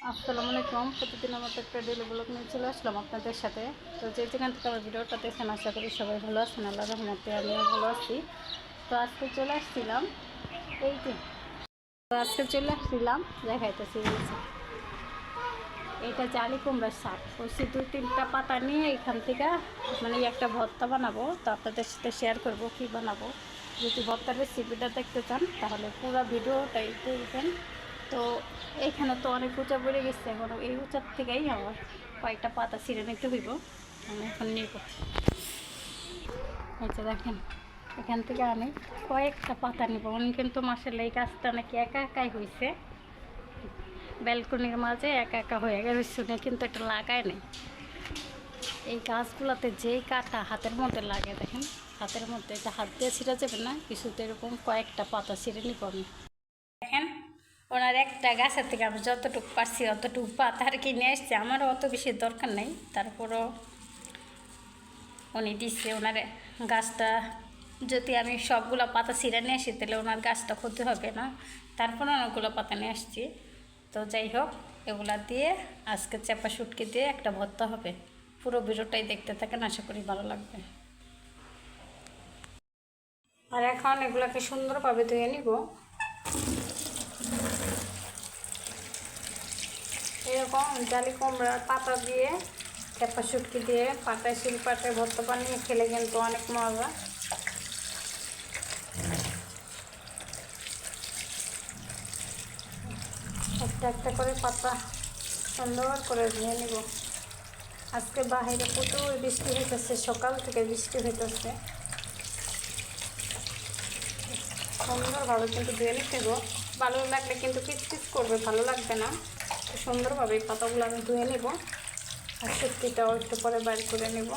আসসালামু আলাইকুম। প্রতিদিন আমাদের একটা ডেলি ব্লগ নিয়ে চলে আসলাম আপনাদের সাথে। তো যেখান থেকে আমার ভিডিওটা দেখেন আশা করি সবাই ভালো আছেন, আল্লাহর রহমতে আমিও ভালো আছি। তো আজকে চলে আসছিলাম এই যে দেখাইতেছি এটা জালি কুমড়ার শাক বলছি, 2-3টা পাতা নিয়ে এখান থেকে মানে একটা ভর্তা বানাবো। তো আপনাদের সাথে শেয়ার করব কি বানাবো। যদি ভর্তার রেসিপিটা দেখতে চান তাহলে পুরো ভিডিওটাই দেখবেন। তো এইখানে তো অনেক উঁচা পড়ে গেছে, এখন এই উঁচার থেকেই আমার কয়েকটা পাতা ছিঁড়ে নিতে হইব। আমি এখন নিব, এই যে দেখেন এখান থেকে আমি কয়েকটা পাতা নিব। আমি কিন্তু মাসাল্লাহ এই গাছটা নাকি একা একাই হয়েছে, ব্যালকনির মাঝে একা একা হয়ে গেছে না, কিন্তু এটা লাগায় নেই। এই গাছগুলোতে যেই কাটা হাতের মধ্যে লাগে, দেখেন হাতের মধ্যে এটা হাত দিয়ে ছিঁড়া যাবে না কিছুতে, এরকম কয়েকটা পাতা ছিঁড়ে নিব আমি। দেখেন ওনার একটা গাছের থেকে আমি যতটুকু পারছি অতটুকু পাতা আর কি নিয়ে এসছে। আমারও অত বেশি দরকার নেই, তারপরও উনি দিচ্ছে। ওনার গাছটা যদি আমি সবগুলো পাতা ছিঁড়ে নিয়ে আসি তাহলে ওনার গাছটা ক্ষতি হবে না, তারপর অনেকগুলো পাতা নিয়ে আসছি। তো যাই হোক, এগুলা দিয়ে আজকে চাপা শুটকি দিয়ে একটা ভর্তা হবে। পুরো ভিডিওটাই দেখতে থাকেন, আশা করি ভালো লাগবে। আর এখন এগুলাকে সুন্দরভাবে ধুয়ে নিব। এরকম জালি কুমড়ার পাতা দিয়ে চাপা শুটকি দিয়ে পাতায় শিলপাটায় ভর্তা বানিয়ে খেলে কিন্তু অনেক মজা। একটা একটা করে পাতা সুন্দর করে ধুয়ে নিব। আজকে বাহিরে প্রচুর বৃষ্টি হইতেছে, সকাল থেকে বৃষ্টি হইতেছে। সুন্দরভাবে কিন্তু ধুয়ে নিতে গো, ভালো লাগলে কিন্তু কিচকিচ করবে, ভালো লাগবে না। সুন্দরভাবে এই পাতাগুলো আমি ধুয়ে নেব, আর শুটকিটাও একটু পরে বাইর করে নেব।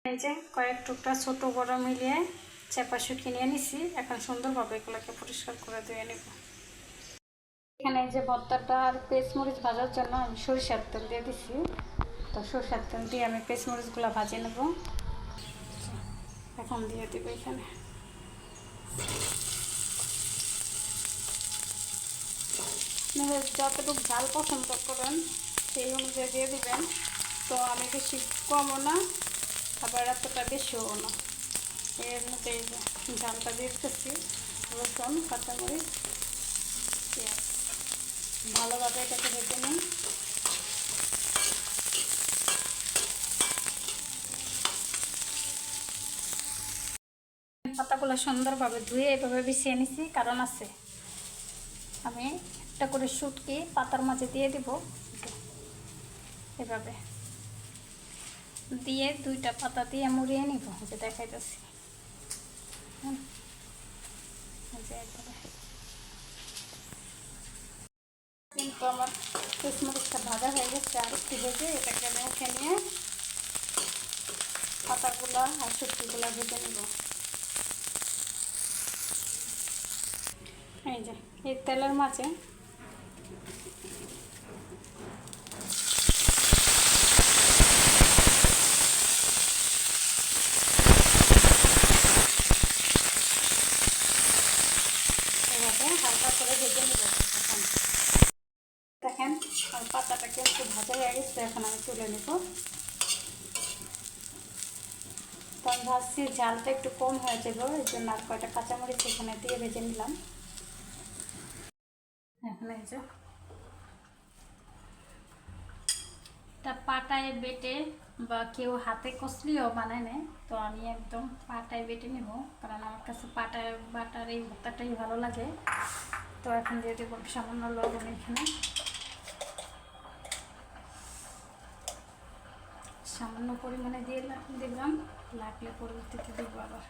এই যে কয়েক টুকরা ছোটো বড় মিলিয়ে চেপা শুটকি নিয়ে নিছি। এখন সুন্দরভাবে এগুলোকে পরিষ্কার করে ধুয়ে নেব। এখানে যে ভর্তাটা আর পেঁচমরিচ ভাজার জন্য আমি সরিষার তেল দিয়ে দিছি। তো সরিষার তেল দিয়ে আমি পেঁচমরিচগুলো ভাজে নেব। এখন দিয়ে দেবো এখানে। আপনারা যতটুকু ঝাল পছন্দ করেন সেই অনুযায়ী দিয়ে দিবেন। তো আমি বেশি কমও না, আবার এতটা বেশিও না, এর মধ্যে ঝালটা দিয়ে দিতেছি। রসুন, কাঁচামরিচ, পেঁয়াজ ভালোভাবে এটাকে ভেজে নিই। পাতাগুলো সুন্দরভাবে ধুয়ে এভাবে বিছিয়ে নিছি, কারণ আছে আমি একটা করে শুটকি পাতার মাঝে দিয়ে দিব। এভাবে দিয়ে 2টা পাতা দিয়ে মুড়িয়ে নিব, যে দেখাইতেছি। কিন্তু আমার কিশমিশটা ভাজা হয়ে গেছে, আর একটু ভেজে এটাকে আমি উঠে নিয়ে পাতাগুলো আর শুটকিগুলো ভেজে নিব। এই যে এই তেলের মাঝে এভাবে হালকা করে ভেজে নিব। দেখেন আর পাতাটাকে একটু ভাজা হয়ে গেছে, এখন আমি তুলে নেব। তো আমি ভাজছি ঝালটা একটু কম হয়ে যাবে, এই জন্য আর কয়টা কাঁচামরিচ এখানে দিয়ে ভেজে নিলাম। এখন এই যে পাটায় বেটে বা কেউ হাতে কষলিও বানায় নেয়, তো আমি একদম পাটায় বেটে নেব, কারণ আমার কাছে পাটায় বাটার এই ভর্তাটাই ভালো লাগে। তো এখন দিয়ে দেবো সামান্য লবণ, এখানে সামান্য পরিমাণে দিয়ে দিলাম, লাগলে পরবর্তীতে দেবো আবার।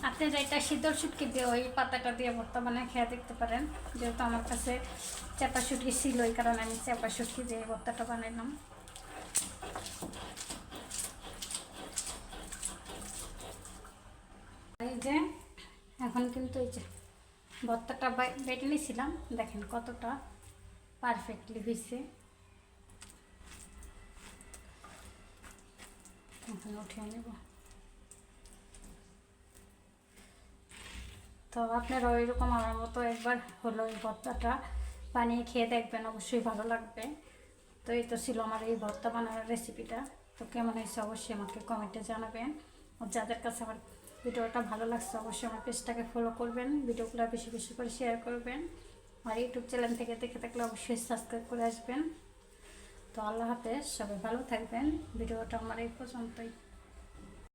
আপনারা এটা শীতল শুটকি দিয়ে ওই পাতাটা দিয়ে ভর্তা বানিয়ে খেয়ে দেখতে পারেন। যেহেতু আমার কাছে চাপা শুটকি ছিল, এই কারণে আমি চাপা শুটকি দিয়ে ভর্তাটা বানাইলাম। এই যে এখন কিন্তু এই যে ভর্তাটা বেটে নিয়েছিলাম, দেখেন কতটা পারফেক্টলি হয়েছে। এখন উঠিয়ে নেব। তো আপনারা ওইরকম আমার মতো একবার হলো এই ভর্তাটা বানিয়ে খেয়ে দেখবেন, অবশ্যই ভালো লাগবে। তো এই তো ছিল আমার এই ভর্তা বানানোর রেসিপিটা। তো কেমন হয়েছে অবশ্যই আমাকে কমেন্টে জানাবেন। আর যাদের কাছে আমার ভিডিওটা ভালো লাগছে অবশ্যই আমার পেজটাকে ফলো করবেন, ভিডিওগুলো বেশি বেশি করে শেয়ার করবেন। আর ইউটিউব চ্যানেল থেকে দেখে থাকলে অবশ্যই সাবস্ক্রাইব করে আসবেন। তো আল্লাহ হাফেজ, সবাই ভালো থাকবেন। ভিডিওটা আমার এই পর্যন্তই।